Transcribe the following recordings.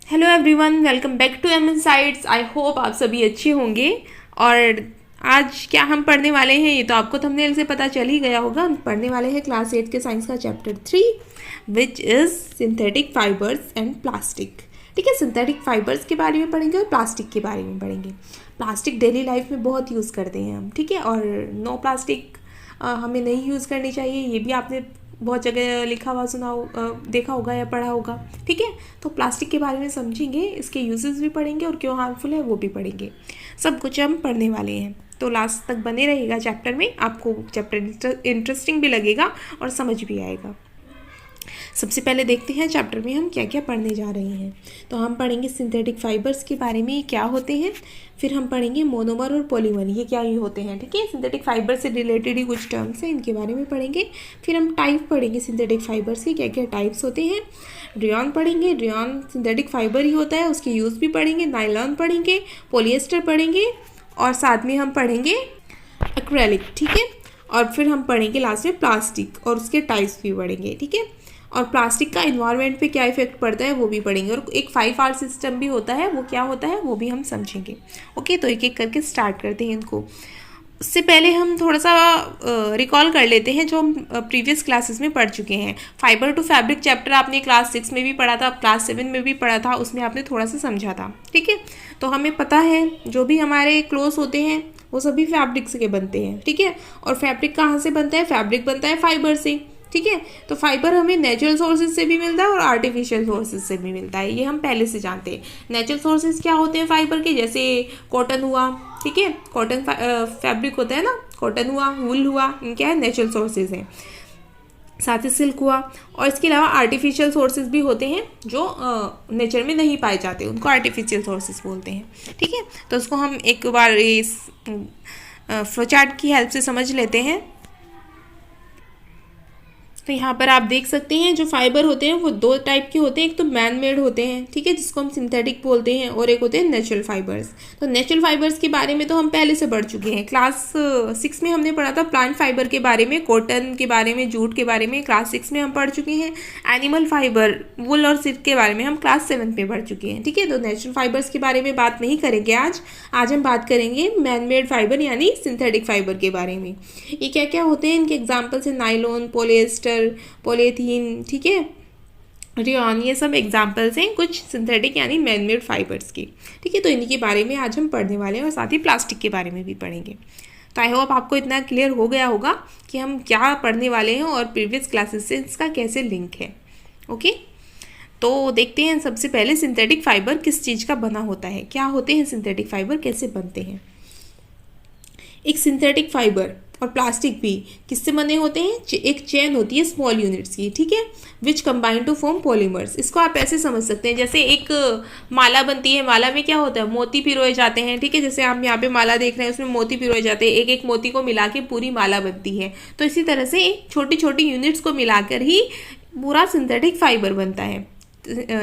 Hello everyone, welcome back to M sites. I hope आप सभी अच्छे होंगे। और आज क्या हम पढ़ने वाले हैं ये तो आपको थंबनेल से पता चल ही गया होगा। हम पढ़ने वाले हैं क्लास 8 के साइंस का chapter 3 which is synthetic fibres and plastic. ठीक है, सिंथेटिक फाइबर्स के बारे में पढ़ेंगे और प्लास्टिक के बारे में पढ़ेंगे। प्लास्टिक डेली लाइफ में बहुत यूज़ करते हैं हम, ठीक है। और नो प्लास्टिक हमें नहीं यूज़ करनी चाहिए, ये भी आपने बहुत जगह लिखा हुआ देखा होगा या पढ़ा होगा, ठीक है। तो प्लास्टिक के बारे में समझेंगे, इसके यूजेस भी पढ़ेंगे और क्यों हार्मफुल है वो भी पढ़ेंगे। सब कुछ हम पढ़ने वाले हैं, तो लास्ट तक बने रहेगा चैप्टर में। आपको चैप्टर इंटरेस्टिंग भी लगेगा और समझ भी आएगा। सबसे पहले देखते हैं चैप्टर में हम क्या क्या पढ़ने जा रहे हैं। तो हम पढ़ेंगे सिंथेटिक फाइबर्स के बारे में, ये क्या होते हैं। फिर हम पढ़ेंगे मोनोमर और पॉलीमर, ये क्या ही होते हैं, ठीक है। सिंथेटिक फाइबर से रिलेटेड ही कुछ टर्म्स हैं, इनके बारे में पढ़ेंगे। फिर हम टाइप पढ़ेंगे सिंथेटिक फाइबर्स के, क्या क्या टाइप्स होते हैं। रेयॉन पढ़ेंगे, रेयॉन सिंथेटिक फाइबर ही होता है, उसके यूज़ भी पढ़ेंगे। नायलॉन पढ़ेंगे, पॉलिएस्टर पढ़ेंगे और साथ में हम पढ़ेंगे एक्रेलिक, ठीक है। और फिर हम पढ़ेंगे लास्ट में प्लास्टिक और उसके टाइप्स भी पढ़ेंगे, ठीक है। और प्लास्टिक का इन्वायरमेंट पे क्या इफेक्ट पड़ता है वो भी पढ़ेंगे। और एक 5R सिस्टम भी होता है, वो क्या होता है वो भी हम समझेंगे। ओके, तो एक एक करके स्टार्ट करते हैं इनको। उससे पहले हम थोड़ा सा रिकॉल कर लेते हैं जो हम प्रीवियस क्लासेस में पढ़ चुके हैं। फाइबर टू फैब्रिक चैप्टर आपने क्लास 6 में भी पढ़ा था, क्लास 7 में भी पढ़ा था, उसमें आपने थोड़ा सा समझा था, ठीक है। तो हमें पता है जो भी हमारे क्लोथ होते हैं वो सभी फैब्रिक से बनते हैं, ठीक है। और फैब्रिक कहाँ से बनता है? फैब्रिक बनता है फाइबर से, ठीक है। तो फाइबर हमें नेचुरल सोर्सेज से भी मिलता है और आर्टिफिशियल सोर्सेज से भी मिलता है, ये हम पहले से जानते हैं। नेचुरल सोर्सेज क्या होते हैं फाइबर के? जैसे कॉटन हुआ, ठीक है, कॉटन फैब्रिक होता है ना, कॉटन हुआ, वूल हुआ, इनके है नेचुरल सोर्सेज हैं। साथ ही सिल्क हुआ। और इसके अलावा आर्टिफिशियल सोर्सेज भी होते हैं जो नेचर में नहीं पाए जाते, उनको आर्टिफिशियल सोर्सेज बोलते हैं, ठीक है। तो उसको हम एक बार इस फ्लोचार्ट की हेल्प से समझ लेते हैं। तो यहाँ पर आप देख सकते हैं जो फाइबर होते हैं वो दो टाइप के होते हैं। एक तो मैन मेड होते हैं, ठीक है, जिसको हम सिंथेटिक बोलते हैं, और एक होते हैं नेचुरल फाइबर्स। तो नेचुरल फाइबर्स के बारे में तो हम पहले से पढ़ चुके हैं। क्लास 6 में हमने पढ़ा था प्लांट फाइबर के बारे में, कॉटन के बारे में, जूट के बारे में, क्लास 6 में हम पढ़ चुके हैं। एनिमल फाइबर, वुल और सिल्क के बारे में हम क्लास 7 में पढ़ चुके हैं, ठीक है। तो नेचुरल फाइबर्स के बारे में बात नहीं करेंगे आज हम बात करेंगे मैन मेड फाइबर यानी सिंथेटिक फाइबर के बारे में। ये क्या क्या होते हैं, इनके एग्जाम्पल्स हैं नायलॉन, पॉलिएस्टर, पॉलीथीन, ठीक है, रेयॉन, ये सब एग्जाम्पल्स हैं कुछ सिंथेटिक यानी मैन मेड फाइबर्स की, ठीक है। तो इन्हीं के बारे में आज हम पढ़ने वाले हैं और साथ ही प्लास्टिक के बारे में भी पढ़ेंगे। तो आई होप आपको इतना क्लियर हो गया होगा कि हम क्या पढ़ने वाले हैं और प्रीवियस क्लासेस से इसका कैसे लिंक है। ओके, तो देखते हैं सबसे पहले सिंथेटिक फाइबर किस चीज़ का बना होता है, क्या होते हैं सिंथेटिक फाइबर, कैसे बनते हैं। एक सिंथेटिक फाइबर और प्लास्टिक भी किससे बने होते हैं? एक चेन होती है स्मॉल यूनिट्स की, ठीक है, विच कंबाइन टू फॉर्म पॉलीमर्स। इसको आप ऐसे समझ सकते हैं जैसे एक माला बनती है, माला में क्या होता है? मोती पिरोए जाते हैं, ठीक है। जैसे आप यहाँ पे माला देख रहे हैं, उसमें मोती पिरोए जाते हैं, एक एक मोती को मिला के पूरी माला बनती है। तो इसी तरह से छोटी छोटी यूनिट्स को मिलाकर ही पूरा सिंथेटिक फाइबर बनता है,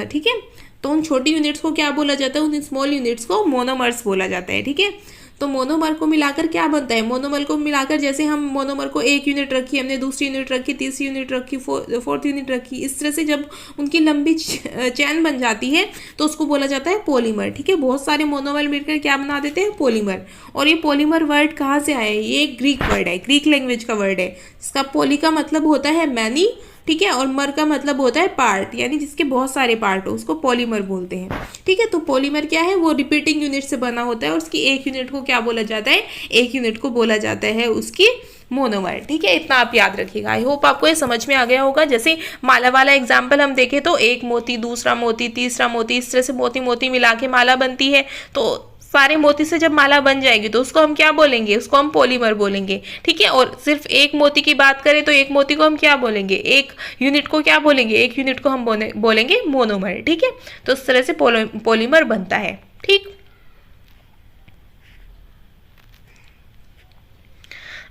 ठीक है। तो उन छोटी यूनिट्स को क्या बोला जाता है? उन स्मॉल यूनिट्स को मोनोमर्स बोला जाता है, ठीक है। तो मोनोमर को मिलाकर क्या बनता है? मोनोमर को मिलाकर जैसे हम मोनोमर को एक यूनिट रखी, हमने दूसरी यूनिट रखी, तीसरी यूनिट रखी, फोर्थ यूनिट रखी, इस तरह से जब उनकी लंबी चैन बन जाती है तो उसको बोला जाता है पॉलीमर, ठीक है। बहुत सारे मोनोमर मिलकर क्या बना देते हैं? पॉलीमर। और ये पॉलीमर वर्ड कहाँ से आया है? ये एक ग्रीक वर्ड है, ग्रीक लैंग्वेज का वर्ड है। इसका पॉली का मतलब होता है मैनी, ठीक है, और मर का मतलब होता है पार्ट, यानी जिसके बहुत सारे पार्ट हो उसको पॉलीमर बोलते हैं, ठीक है। तो पॉलीमर क्या है? वो रिपीटिंग यूनिट से बना होता है और उसकी एक यूनिट को क्या बोला जाता है? एक यूनिट को बोला जाता है उसकी मोनोमर, ठीक है। इतना आप याद रखिएगा। आई होप आपको ये समझ में आ गया होगा। जैसे माला वाला एग्जाम्पल हम देखें तो एक मोती, दूसरा मोती, तीसरा मोती, इस तरह से मोती मोती मिला के माला बनती है। तो सारे मोती से जब माला बन जाएगी तो उसको हम क्या बोलेंगे? उसको हम पॉलीमर बोलेंगे, ठीक है। और सिर्फ एक मोती की बात करें तो एक मोती को हम क्या बोलेंगे? एक यूनिट को क्या बोलेंगे? एक यूनिट को हम बोलेंगे मोनोमर, ठीक है। तो इस तरह से पॉलीमर बनता है, ठीक।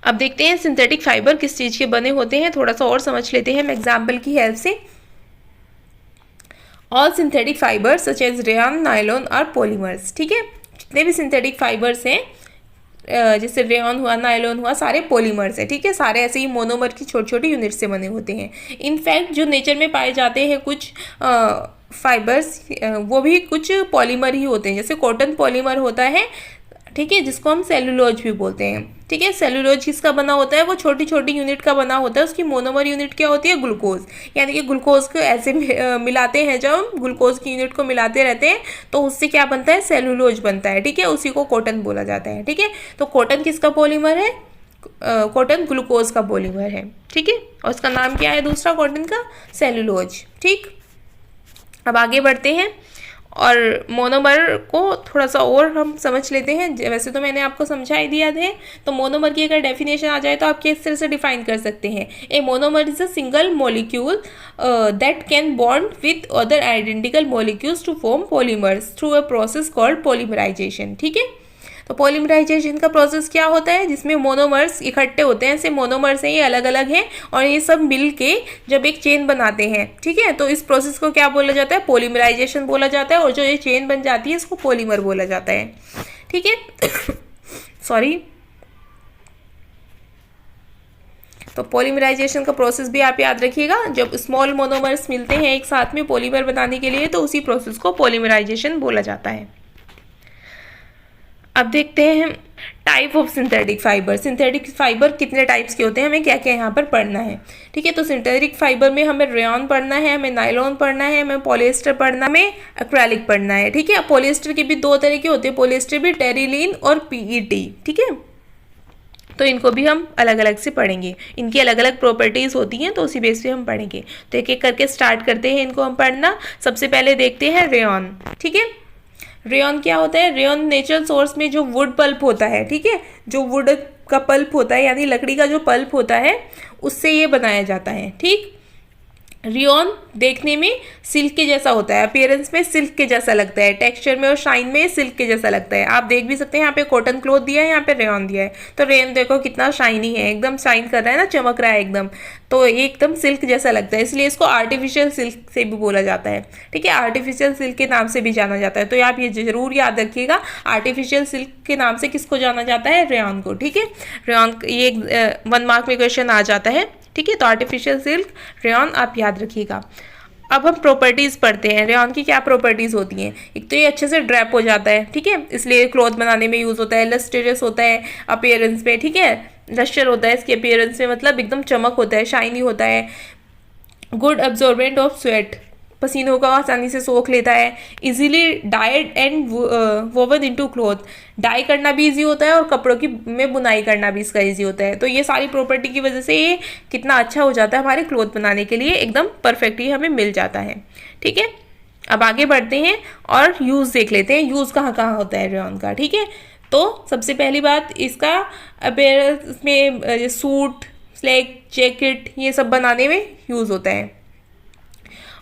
अब देखते हैं सिंथेटिक फाइबर किस चीज के बने होते हैं, थोड़ा सा और समझ लेते हैं हम एग्जाम्पल की हेल्प से। All synthetic fibres such as rayon, nylon और पॉलीमर्स, ठीक है। जितने भी सिंथेटिक फाइबर्स हैं, जैसे रेयॉन हुआ, नायलॉन हुआ, सारे पॉलीमर्स है, ठीक है। सारे ऐसे ही मोनोमर की छोटी छोटी यूनिट से बने होते हैं। इनफैक्ट जो नेचर में पाए जाते हैं कुछ फाइबर्स वो भी कुछ पॉलीमर ही होते हैं, जैसे कॉटन पॉलीमर होता है, ठीक है, जिसको हम सेलुलोज भी बोलते हैं। ठीक है, सेलुलोज किसका बना होता है, वो छोटी छोटी यूनिट का बना होता है। उसकी मोनोमर यूनिट क्या होती है, ग्लूकोज। यानी कि ग्लूकोज को ऐसे मिलाते हैं, जब हम ग्लूकोज की यूनिट को मिलाते रहते हैं तो उससे क्या बनता है, सेलुलोज बनता है। ठीक है, उसी को कॉटन बोला जाता है। ठीक है, तो कॉटन किसका पॉलीमर है, कॉटन ग्लूकोज का पॉलीमर है। ठीक है, और उसका नाम क्या है दूसरा कॉटन का, सेलुलोज। ठीक, अब आगे बढ़ते हैं और मोनोमर को थोड़ा सा और हम समझ लेते हैं। वैसे तो मैंने आपको समझा ही दिया है, तो मोनोमर की अगर डेफिनेशन आ जाए तो आप किस तरह से डिफाइन कर सकते हैं। A monomer is a single molecule that can bond with other identical molecules to form polymers through a process called polymerisation. ठीक है, तो पॉलीमराइजेशन का प्रोसेस क्या होता है, जिसमें मोनोमर्स इकट्ठे होते हैं। ऐसे मोनोमर्स हैं, ये अलग अलग हैं और ये सब मिल के जब एक चेन बनाते हैं। ठीक है, तो इस प्रोसेस को क्या बोला जाता है, पॉलीमराइजेशन बोला जाता है। और जो ये चेन बन जाती है इसको पॉलीमर बोला जाता है। ठीक है सॉरी, तो पॉलीमराइजेशन का प्रोसेस भी आप याद रखिएगा। जब स्मॉल मोनोमर्स मिलते हैं एक साथ में पॉलीमर बनाने के लिए, तो उसी प्रोसेस को पॉलीमराइजेशन बोला जाता है। अब देखते हैं type of synthetic fibre. Synthetic fibre कितने टाइप्स के होते हैं, हमें क्या क्या यहाँ पर पढ़ना है। ठीक है, तो सिंथेटिक फाइबर में हमें रेयॉन पढ़ना है, हमें नायलॉन पढ़ना है, हमें पॉलिएस्टर पढ़ना है, हमें एक्रेलिक पढ़ना है। ठीक है, पॉलिएस्टर के भी दो तरह के होते हैं, पॉलिएस्टर भी टेरिलीन और पीईटी। ठीक है, तो इनको भी हम अलग अलग से पढ़ेंगे, इनकी अलग अलग प्रॉपर्टीज़ होती हैं, तो उसी बेस पे हम पढ़ेंगे। तो एक एक करके स्टार्ट करते हैं इनको हम पढ़ना। सबसे पहले देखते हैं रेयॉन। ठीक है, रेयॉन क्या होता है, रेयॉन नेचुरल सोर्स में जो वुड पल्प होता है, ठीक है, जो वुड का पल्प होता है यानी लकड़ी का जो पल्प होता है उससे ये बनाया जाता है। ठीक, रेयॉन देखने में सिल्क के जैसा होता है, अपीयरेंस में सिल्क के जैसा लगता है, टेक्सचर में और शाइन में सिल्क के जैसा लगता है। आप देख भी सकते हैं, यहाँ पे कॉटन क्लॉथ दिया है, यहाँ पे रेयॉन दिया है। तो रेयॉन देखो कितना शाइनी है, एकदम शाइन कर रहा है ना, चमक रहा है एकदम, तो ये एकदम सिल्क जैसा लगता है, इसलिए इसको आर्टिफिशियल सिल्क से भी बोला जाता है। ठीक है, आर्टिफिशियल सिल्क के नाम से भी जाना जाता है। तो आप ये जरूर याद रखिएगा, आर्टिफिशियल सिल्क के नाम से किसको जाना जाता है, रेयॉन को। ठीक है, रेयॉन ये 1 मार्क में क्वेश्चन आ जाता है। ठीक है, तो आर्टिफिशियल सिल्क, रेयॉन आप याद रखिएगा। अब हम प्रॉपर्टीज़ पढ़ते हैं। रेयॉन की क्या प्रॉपर्टीज़ होती हैं, एक तो ये अच्छे से ड्रैप हो जाता है। ठीक है, इसलिए क्लॉथ बनाने में यूज़ होता है। लस्टरियस होता है अपीयरेंस में। ठीक है, लस्टर होता है इसके अपीयरेंस में, मतलब एकदम चमक होता है, शाइनी होता है। गुड एब्जॉर्बेंट ऑफ स्वेट, पसीनों का आसानी से सोख लेता है। Easily dyed and woven into cloth, dye करना भी इजी होता है और कपड़ों की में बुनाई करना भी इसका इजी होता है। तो ये सारी प्रॉपर्टी की वजह से ये कितना अच्छा हो जाता है, हमारे क्लॉथ बनाने के लिए एकदम परफेक्टली हमें मिल जाता है। ठीक है, अब आगे बढ़ते हैं और यूज़ देख लेते हैं, यूज़ कहाँ कहाँ होता है रेयॉन का। ठीक है, तो सबसे पहली बात, इसका अपीयरेंस में सूट, स्लेक, जैकेट ये सब बनाने में यूज़ होता है।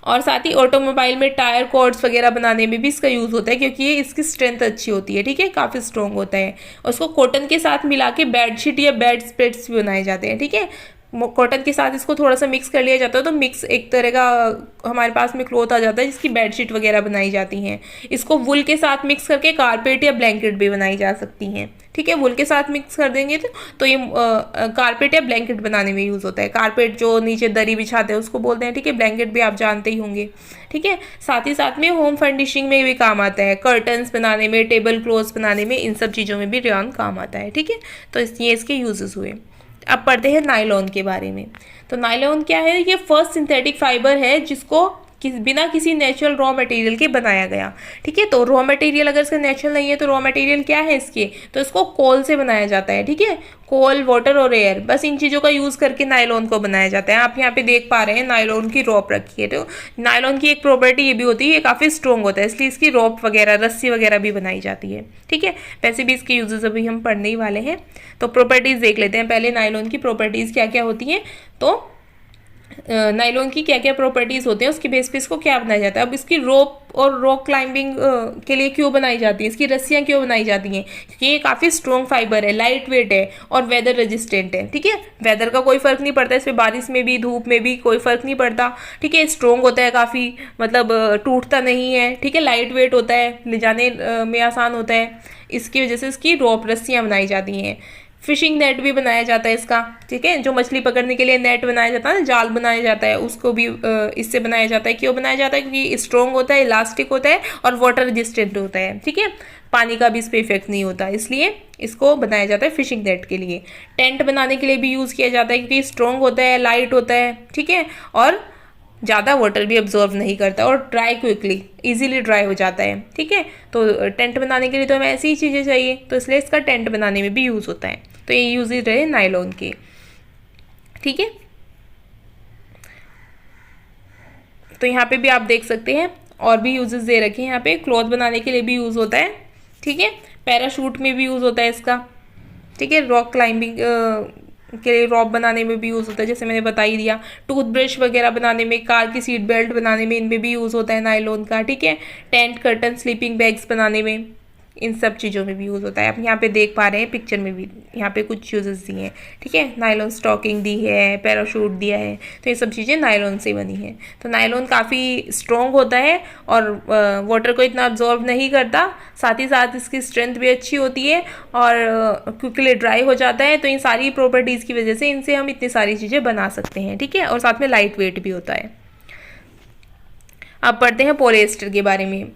और साथ ही ऑटोमोबाइल में टायर कॉर्ड्स वगैरह बनाने में भी इसका यूज़ होता है, क्योंकि ये इसकी स्ट्रेंथ अच्छी होती है। ठीक है, काफ़ी स्ट्रॉन्ग होता है। और उसको कॉटन के साथ मिला के बेडशीट या बेड स्प्रेड्स भी बनाए जाते हैं। ठीक है, कॉटन के साथ इसको थोड़ा सा मिक्स कर लिया जाता है, तो मिक्स एक तरह का हमारे पास में क्लॉथ आ जाता है जिसकी बेडशीट वगैरह बनाई जाती हैं। इसको वुल के साथ मिक्स करके कारपेट या ब्लैंकेट भी बनाई जा सकती हैं। ठीक है, वुल के साथ मिक्स कर देंगे तो ये कारपेट या ब्लैंकेट बनाने में यूज़ होता है। कारपेट जो नीचे दरी बिछाते हैं उसको बोलते हैं। ठीक है, ब्लैंकेट भी आप जानते ही होंगे। ठीक है, साथ ही साथ में होम फर्निशिंग में भी काम आता है, कर्टन्स बनाने में, टेबल क्लॉथ्स बनाने में, इन सब चीज़ों में भी रेयॉन काम आता है। ठीक है, तो ये इसके यूजेस हुए। अब पढ़ते हैं नायलॉन के बारे में। तो नायलॉन क्या है, ये फर्स्ट सिंथेटिक फाइबर है जिसको बिना किसी नेचुरल रॉ मटेरियल के बनाया गया। ठीक है, तो रॉ मटेरियल अगर इसका नेचुरल नहीं है तो रॉ मटेरियल क्या है इसके, तो इसको कोल से बनाया जाता है। ठीक है, कोल, वाटर और एयर, बस इन चीज़ों का यूज़ करके नायलॉन को बनाया जाता है। आप यहाँ पे देख पा रहे हैं नायलॉन की रॉप रखी है। तो नायलॉन की एक प्रॉपर्टी ये भी होती है, ये काफ़ी स्ट्रॉन्ग होता है, इसलिए इसकी रॉप वगैरह, रस्सी वगैरह भी बनाई जाती है। ठीक है, वैसे भी इसके यूजेस अभी हम पढ़ने ही वाले हैं। तो प्रॉपर्टीज़ देख लेते हैं पहले, नायलॉन की प्रॉपर्टीज़ क्या क्या होती हैं। तो नायलॉन की क्या क्या प्रॉपर्टीज़ होते हैं, उसके बेस पे इसको क्या बनाया जाता है। अब इसकी रोप और रॉक क्लाइंबिंग के लिए क्यों बनाई जाती है, इसकी रस्सियाँ क्यों बनाई जाती हैं, क्योंकि ये काफ़ी स्ट्रॉन्ग फाइबर है, लाइट वेट है और वेदर रेजिस्टेंट है। ठीक है, वेदर का कोई फ़र्क नहीं पड़ता इसमें, बारिश में भी धूप में भी कोई फ़र्क नहीं पड़ता। ठीक है, स्ट्रॉन्ग होता है काफ़ी, मतलब टूटता नहीं है। ठीक है, लाइट वेट होता है, ले जाने में आसान होता है, इसकी वजह से इसकी रॉप रस्सियाँ बनाई जाती हैं। फिशिंग नेट भी बनाया जाता है इसका, ठीक है, जो मछली पकड़ने के लिए नेट बनाया जाता है ना, जाल बनाया जाता है, उसको भी इससे बनाया जाता है। क्यों बनाया जाता है? क्योंकि स्ट्रॉन्ग होता है, इलास्टिक होता है और वाटर रेजिस्टेंट होता है, ठीक है, पानी का भी इस पर इफेक्ट नहीं होता, इसलिए इसको बनाया जाता है फिशिंग नेट के लिए। टेंट बनाने के लिए भी यूज़ किया जाता है क्योंकि स्ट्रॉन्ग होता है, लाइट होता है, ठीक है, और ज़्यादा वाटर भी अब्जॉर्व नहीं करता और ड्राई क्विकली, इजीली ड्राई हो जाता है, ठीक है। तो टेंट बनाने के लिए तो हमें ऐसी ही चीज़ें चाहिए, तो इसलिए इसका टेंट बनाने में भी यूज़ होता है। तो ये यूज रहे नायलॉन के, ठीक है। तो यहाँ पे भी आप देख सकते हैं और भी यूजेस दे रखे हैं यहाँ पे। क्लॉथ बनाने के लिए भी यूज़ होता है, ठीक है, पैराशूट में भी यूज़ होता है इसका, ठीक है, रॉक क्लाइंबिंग के लिए रॉप बनाने में भी यूज़ होता है, जैसे मैंने बता ही दिया। टूथब्रश वगैरह बनाने में, कार की सीट बेल्ट बनाने में, इनमें भी यूज़ होता है नायलॉन का, ठीक है। टेंट कर्टन, स्लीपिंग बैग्स बनाने में, इन सब चीज़ों में भी यूज़ होता है। आप यहाँ पे देख पा रहे हैं पिक्चर में भी, यहाँ पे कुछ यूजेस दिए हैं, ठीक है। नायलॉन स्टॉकिंग दी है, पैराशूट दिया है, तो ये सब चीज़ें नायलॉन से बनी है। तो नायलॉन काफ़ी स्ट्रॉन्ग होता है और वाटर को इतना अब्जॉर्ब नहीं करता, साथ ही साथ इसकी स्ट्रेंथ भी अच्छी होती है और क्विकली ड्राई हो जाता है। तो इन सारी प्रॉपर्टीज़ की वजह से इनसे हम इतनी सारी चीज़ें बना सकते हैं, ठीक है, और साथ में लाइट वेट भी होता है। अब पढ़ते हैं पॉलिएस्टर के बारे में।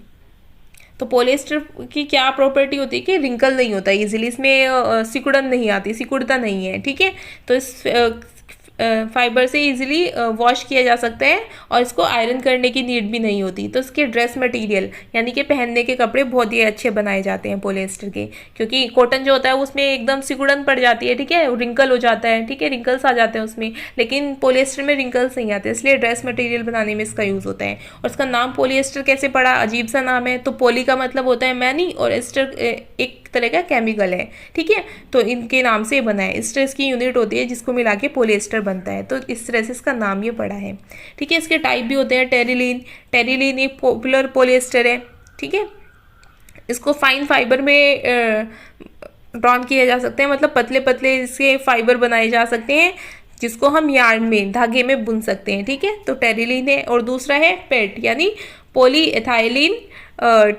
तो पॉलिएस्टर की क्या प्रॉपर्टी होती है कि रिंकल नहीं होता इजीली, इसमें सिकुड़न नहीं आती, सिकुड़ता नहीं है, ठीक है। तो इस फाइबर से इजीली वॉश किया जा सकता है और इसको आयरन करने की नीड भी नहीं होती। तो इसके ड्रेस मटेरियल यानी कि पहनने के कपड़े बहुत ही अच्छे बनाए जाते हैं पॉलिएस्टर के, क्योंकि कॉटन जो होता है उसमें एकदम सिकुड़न पड़ जाती है, ठीक है, रिंकल हो जाता है, ठीक है, रिंकल्स आ जाते हैं उसमें, लेकिन पॉलिएस्टर में रिंकल्स नहीं आते, इसलिए ड्रेस मटेरियल बनाने में इसका यूज़ होता है। और इसका नाम पॉलिएस्टर कैसे पड़ा? अजीब सा नाम है। तो पॉली का मतलब होता है मैनी और एस्टर एक तरह का केमिकल है, ठीक है, तो इनके नाम से बना है। एस्टर इसकी यूनिट होती है जिसको मिला के पॉलिएस्टर बनता है, तो इस तरह से इसका नाम ये पड़ा है, ठीक है। इसके टाइप भी होते हैं। टेरिलीन, टेरिलीन एक पॉपुलर पॉलिएस्टर है, ठीक है। इसको फाइन फाइबर में ड्रॉन किया जा सकते हैं, मतलब पतले पतले इसके फाइबर बनाए जा सकते हैं जिसको हम यार्न में, धागे में बुन सकते हैं, ठीक है। तो टेरिलीन है। और दूसरा है पेट यानी पॉलीएथाइलिन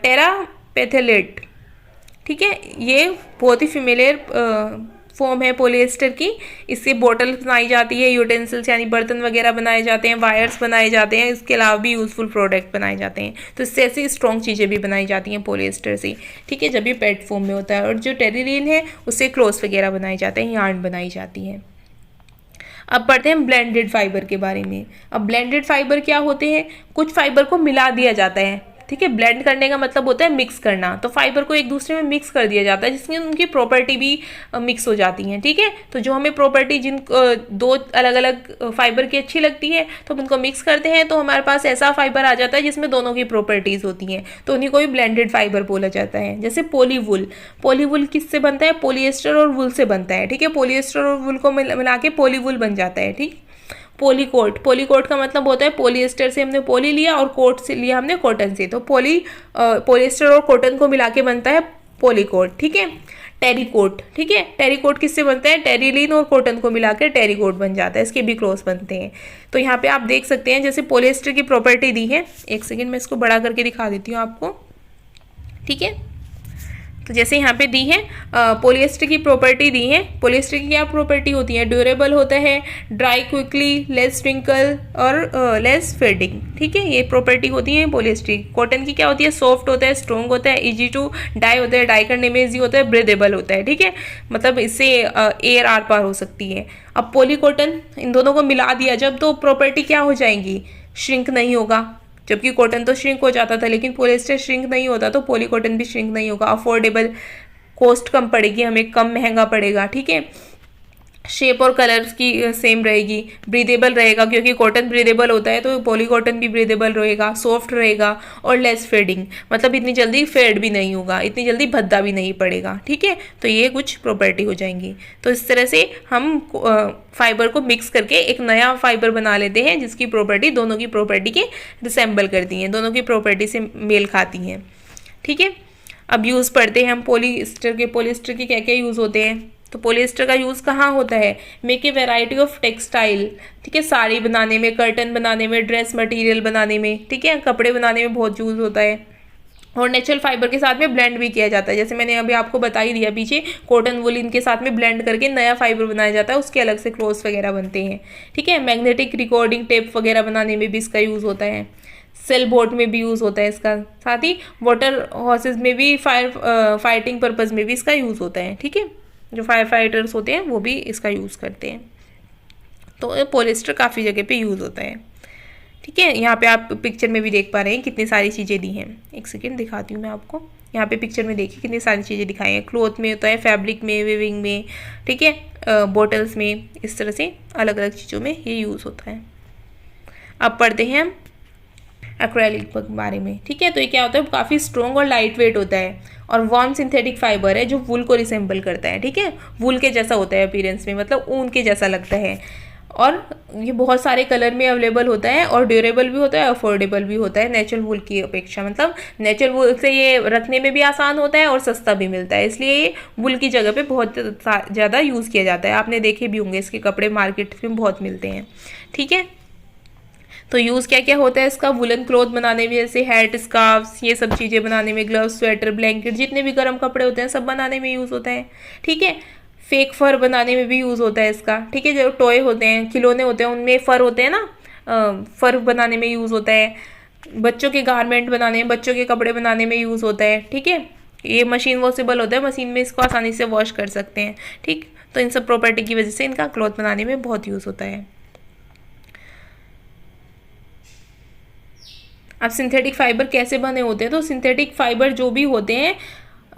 टेरापेथेलेट, ठीक है, ये बहुत ही फेमिलियर फॉर्म है पॉलिएस्टर की। इससे बॉटल बनाई जाती है, यूटेंसिल्स यानी बर्तन वगैरह बनाए जाते हैं, वायर्स बनाए जाते हैं, इसके अलावा भी यूजफुल प्रोडक्ट बनाए जाते हैं। तो इससे ऐसी स्ट्रॉन्ग चीज़ें भी बनाई जाती हैं पॉलिएस्टर से, ठीक है, जब ये पेट फॉर्म में होता है। और जो टेरिलीन है उससे क्लोथ्स वगैरह बनाए जाते हैं, यार्न बनाई जाती है। अब पढ़ते हैं ब्लेंडेड फाइबर के बारे में। अब ब्लेंडेड फाइबर क्या होते हैं? कुछ फाइबर को मिला दिया जाता है, ठीक है, ब्लेंड करने का मतलब होता है मिक्स करना। तो फाइबर को एक दूसरे में मिक्स कर दिया जाता है जिसमें उनकी प्रॉपर्टी भी मिक्स हो जाती हैं, ठीक है। तो जो हमें प्रॉपर्टी जिन दो अलग अलग फाइबर की अच्छी लगती है तो हम उनको मिक्स करते हैं, तो हमारे पास ऐसा फाइबर आ जाता है जिसमें दोनों की प्रॉपर्टीज होती हैं, तो उन्हीं को भी ब्लेंडेड फाइबर बोला जाता है। जैसे पॉलीवुल, पॉलीवुल किससे बनता है? पॉलिएस्टर और वुल से बनता है, ठीक है, पॉलिएस्टर और वुल को मिला के पॉलीवुल बन जाता है, ठीक। पॉलीकोट, पॉलीकोट का मतलब होता है पॉलिएस्टर से हमने पॉली लिया और कोट से लिया हमने कॉटन से, तो पॉलिएस्टर और कॉटन को मिला के बनता है पॉलीकोट, ठीक है। टेरिकोट, ठीक है, टेरिकोट किससे बनता है? टेरिलीन और कॉटन को मिला के टेरिकोट बन जाता है, इसके भी क्रॉस बनते हैं। तो यहाँ पे आप देख सकते हैं जैसे पॉलिएस्टर की प्रॉपर्टी दी है, एक सेकेंड मैं इसको बड़ा करके दिखा देती हूँ आपको, ठीक है। तो जैसे यहाँ पे दी है पॉलिएस्टर की प्रॉपर्टी दी है। पॉलिएस्टर की क्या प्रॉपर्टी होती है? ड्यूरेबल होता है, ड्राई क्विकली, लेस रिंकल और लेस फेडिंग, ठीक है, ये प्रॉपर्टी होती है पॉलिएस्टर की। कॉटन की क्या होती है? सॉफ्ट होता है, स्ट्रॉन्ग होता है, इजी टू डाई होता है, डाई करने में इजी होता है, ब्रीदेबल होता है, ठीक है, मतलब इससे एयर आर पार हो सकती है। अब पॉली कॉटन, इन दोनों को मिला दिया जब, तो प्रॉपर्टी क्या हो जाएंगी? श्रिंक नहीं होगा, जबकि कॉटन तो श्रिंक हो जाता था, लेकिन पॉलिएस्टर श्रिंक नहीं होता, तो पॉली कॉटन भी श्रिंक नहीं होगा। अफोर्डेबल, कॉस्ट कम पड़ेगी हमें, कम महंगा पड़ेगा, ठीक है। शेप और कलर्स की सेम रहेगी। ब्रीदेबल रहेगा, क्योंकि कॉटन ब्रीदेबल होता है तो पॉली कॉटन भी ब्रीदेबल रहेगा, सॉफ्ट रहेगा और लेस फेडिंग, मतलब इतनी जल्दी फेड भी नहीं होगा, इतनी जल्दी भद्दा भी नहीं पड़ेगा, ठीक है। तो ये कुछ प्रॉपर्टी हो जाएंगी। तो इस तरह से हम फाइबर को मिक्स करके एक नया फाइबर बना लेते हैं जिसकी प्रॉपर्टी दोनों की प्रॉपर्टी के रिसेंबल करती हैं, दोनों की प्रॉपर्टी से मेल खाती हैं, ठीक है। अब यूज़ पढ़ते हैं हम पॉलिएस्टर के। पॉलिएस्टर के क्या क्या यूज़ होते हैं? तो पॉलिएस्टर का यूज़ कहाँ होता है? Make a variety of textile, ठीक है, साड़ी बनाने में, कर्टन बनाने में, ड्रेस मटेरियल बनाने में, ठीक है, कपड़े बनाने में बहुत यूज़ होता है। और नेचुरल फाइबर के साथ में ब्लेंड भी किया जाता है, जैसे मैंने अभी आपको बता ही दिया पीछे, कॉटन वुल इनके साथ में ब्लेंड करके नया फाइबर बनाया जाता है, उसके अलग से क्लोथ्स वगैरह बनते हैं। ठीक है, मैग्नेटिक रिकॉर्डिंग टेप वगैरह बनाने में भी इसका यूज़ होता है, सेल बोट में भी यूज़ होता है इसका, साथ ही वाटर हॉर्सेज में भी फाइटिंग पर्पज़ में भी इसका यूज़ होता है। ठीक है, जो फायर फाइटर्स होते हैं वो भी इसका यूज़ करते हैं। तो पॉलिएस्टर काफ़ी जगह पे यूज़ होता है। ठीक है, यहाँ पे आप पिक्चर में भी देख पा रहे हैं कितनी सारी चीज़ें दी हैं। एक सेकेंड दिखाती हूँ मैं आपको, यहाँ पे पिक्चर में देखिए कितनी सारी चीज़ें दिखाई हैं। क्लॉथ में होता है, फैब्रिक में, वीविंग में, ठीक है, बॉटल्स में, इस तरह से अलग अलग चीज़ों में ये यूज़ होता है। अब पढ़ते हैं हम एक्रेलिक के बारे में। ठीक है, तो ये क्या होता है, काफ़ी स्ट्रॉन्ग और लाइट वेट होता है और वार्म सिंथेटिक फाइबर है जो वूल को रिसेंबल करता है। ठीक है, वूल के जैसा होता है अपीयरेंस में, मतलब ऊन के जैसा लगता है, और ये बहुत सारे कलर में अवेलेबल होता है और ड्यूरेबल भी होता है, अफोर्डेबल भी होता है नेचुरल वूल की अपेक्षा। मतलब नेचुरल वूल से ये रखने में भी आसान होता है और सस्ता भी मिलता है, इसलिए ये वूल की जगह पे बहुत ज़्यादा यूज़ किया जाता है। आपने देखे भी होंगे, इसके कपड़े मार्केट में बहुत मिलते हैं। ठीक है, तो यूज़ क्या क्या होता है इसका, वुलन क्लॉथ बनाने में, जैसे हैट, स्कार्फ्स, ये सब चीज़ें बनाने में, ग्लव्स, स्वेटर, ब्लैंकेट, जितने भी गर्म कपड़े होते हैं सब बनाने में यूज़ होता है। ठीक है, फेक फर बनाने में भी यूज़ होता है इसका। ठीक है, जो टॉय होते हैं, खिलौने होते हैं, उनमें फ़र होते हैं ना, फ़र बनाने में यूज़ होता है। बच्चों के गारमेंट बनाने में, बच्चों के कपड़े बनाने में यूज़ होता है। ठीक है, ये मशीन वॉशेबल होता है, मशीन में इसको आसानी से वॉश कर सकते हैं। ठीक, तो इन सब प्रॉपर्टी की वजह से इनका क्लॉथ बनाने में बहुत यूज़ होता है। अब सिंथेटिक फाइबर कैसे बने होते हैं, तो सिंथेटिक फाइबर जो भी होते हैं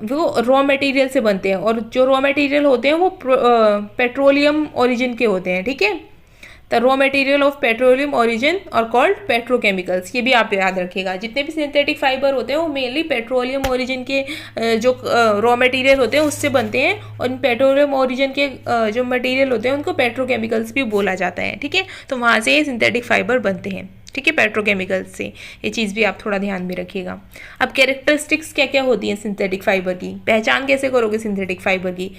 वो रॉ मटेरियल से बनते हैं, और जो रॉ मटेरियल होते हैं वो पेट्रोलियम ओरिजिन के होते हैं। ठीक है, the raw material of petroleum origin और कॉल्ड पेट्रोकेमिकल्स, ये भी आप याद रखिएगा। जितने भी सिंथेटिक फाइबर होते हैं वो मेनली पेट्रोलियम ओरिजिन के जो रॉ मटेरियल होते हैं उससे बनते हैं, और इन पेट्रोलियम ओरिजिन के जो मटेरियल होते हैं उनको पेट्रोकेमिकल्स भी बोला जाता है। ठीक है, तो वहाँ से ये सिंथेटिक फाइबर बनते हैं। ठीक है, पेट्रोकेमिकल्स से, ये चीज़ भी आप थोड़ा ध्यान में रखिएगा। अब कैरेक्टरिस्टिक्स क्या क्या होती हैं सिंथेटिक फाइबर की, पहचान कैसे करोगे सिंथेटिक फाइबर की,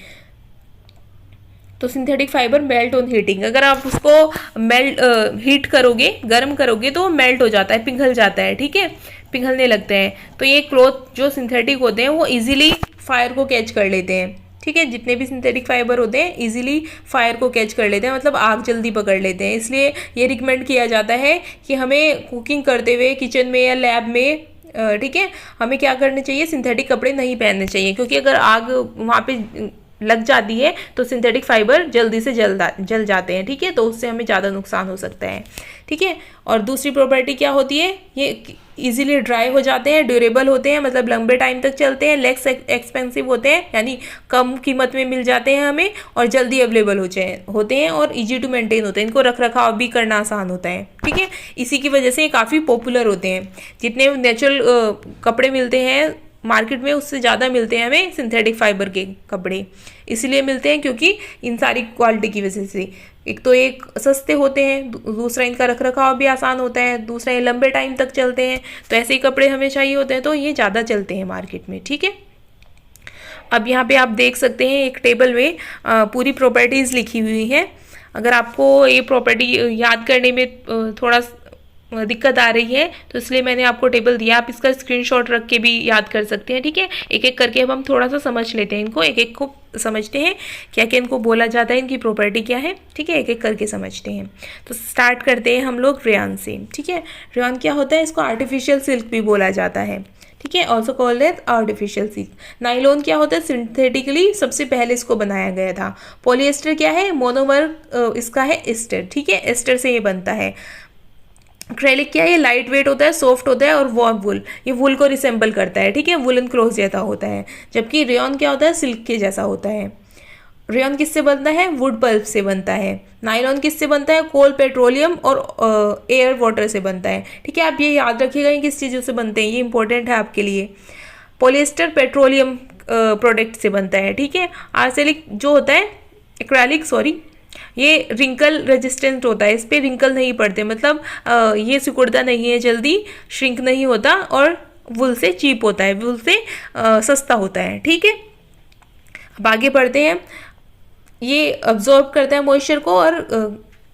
तो synthetic fibre melt on heating, अगर आप उसको हीट करोगे, गर्म करोगे तो मेल्ट हो जाता है, पिघल जाता है। ठीक है, पिघलने लगते हैं। तो ये क्लॉथ जो सिंथेटिक होते हैं वो इजीली फायर को कैच कर लेते हैं। ठीक है, जितने भी सिंथेटिक फाइबर होते हैं इजीली फायर को कैच कर लेते हैं, मतलब आग जल्दी पकड़ लेते हैं। इसलिए ये रिकमेंड किया जाता है कि हमें कुकिंग करते हुए किचन में या लैब में, ठीक है, हमें क्या करना चाहिए, सिंथेटिक कपड़े नहीं पहनने चाहिए, क्योंकि अगर आग वहाँ पे लग जाती है तो सिंथेटिक फाइबर जल्दी से जल जाते हैं। ठीक है, तो उससे हमें ज़्यादा नुकसान हो सकता है। ठीक है, और दूसरी प्रॉपर्टी क्या होती है, ये इजीली ड्राई हो जाते हैं, ड्यूरेबल होते हैं, मतलब लंबे टाइम तक चलते हैं, लेस एक्सपेंसिव होते हैं, यानी कम कीमत में मिल जाते हैं हमें, और जल्दी अवेलेबल होते हैं, और इजी टू मेंटेन होते हैं, इनको रख रखाव भी करना आसान होता है। ठीक है, इसी की वजह से ये काफ़ी पॉपुलर होते हैं। जितने नेचुरल कपड़े मिलते हैं मार्केट में उससे ज़्यादा मिलते हैं हमें सिंथेटिक फाइबर के कपड़े, इसलिए मिलते हैं क्योंकि इन सारी क्वालिटी की वजह से। एक तो एक सस्ते होते हैं, दूसरा इनका रखरखाव भी आसान होता है, दूसरा ये लंबे टाइम तक चलते हैं, तो ऐसे ही कपड़े हमें चाहिए होते हैं, तो ये ज़्यादा चलते हैं मार्केट में। ठीक है, अब यहाँ पे आप देख सकते हैं एक टेबल में पूरी प्रॉपर्टीज़ लिखी हुई हैं। अगर आपको ये प्रॉपर्टी याद करने में थोड़ा दिक्कत आ रही है तो इसलिए मैंने आपको टेबल दिया, आप इसका स्क्रीनशॉट रख के भी याद कर सकते हैं। ठीक है, एक एक करके अब हम थोड़ा सा समझ लेते हैं इनको, एक एक को समझते हैं क्या क्या इनको बोला जाता है, इनकी प्रॉपर्टी क्या है। ठीक है, एक एक करके समझते हैं। तो स्टार्ट करते हैं हम लोग रेयन से। ठीक है, रेयन क्या होता है, इसको आर्टिफिशियल सिल्क भी बोला जाता है। ठीक है, also called as artificial silk. Nylon क्या होता है, सिंथेटिकली सबसे पहले इसको बनाया गया था। पॉलिएस्टर क्या है, मोनोमर इसका है एस्टर। ठीक है, एस्टर से ये बनता है। एक्रेलिक क्या है, ये लाइट वेट होता है, सॉफ्ट होता है, और वार्म वुल, ये वुल को रिसेंबल करता है। ठीक है, वुलन क्लॉथ जैसा होता है। जबकि रेयन क्या होता है, सिल्क के जैसा होता है। रेयन किससे बनता है, वुड पल्प से बनता है। नायलॉन किससे बनता है, कोल, पेट्रोलियम और एयर वाटर से बनता है। ठीक है, आप ये याद रखिएगा ये किस चीज़ों से बनते हैं, ये इंपॉर्टेंट है आपके लिए। पॉलिएस्टर पेट्रोलियम प्रोडक्ट से बनता है। ठीक है, आर्सेनिक जो होता है, एक्रेलिक सॉरी, ये रिंकल रेजिस्टेंट होता है, इस पर रिंकल नहीं पड़ते, मतलब ये सिकुड़ता नहीं है, जल्दी श्रिंक नहीं होता, और वुल से चीप होता है, वुल से सस्ता होता है। ठीक है, अब आगे बढ़ते हैं। ये अब्जॉर्ब करता है मॉइस्चर को और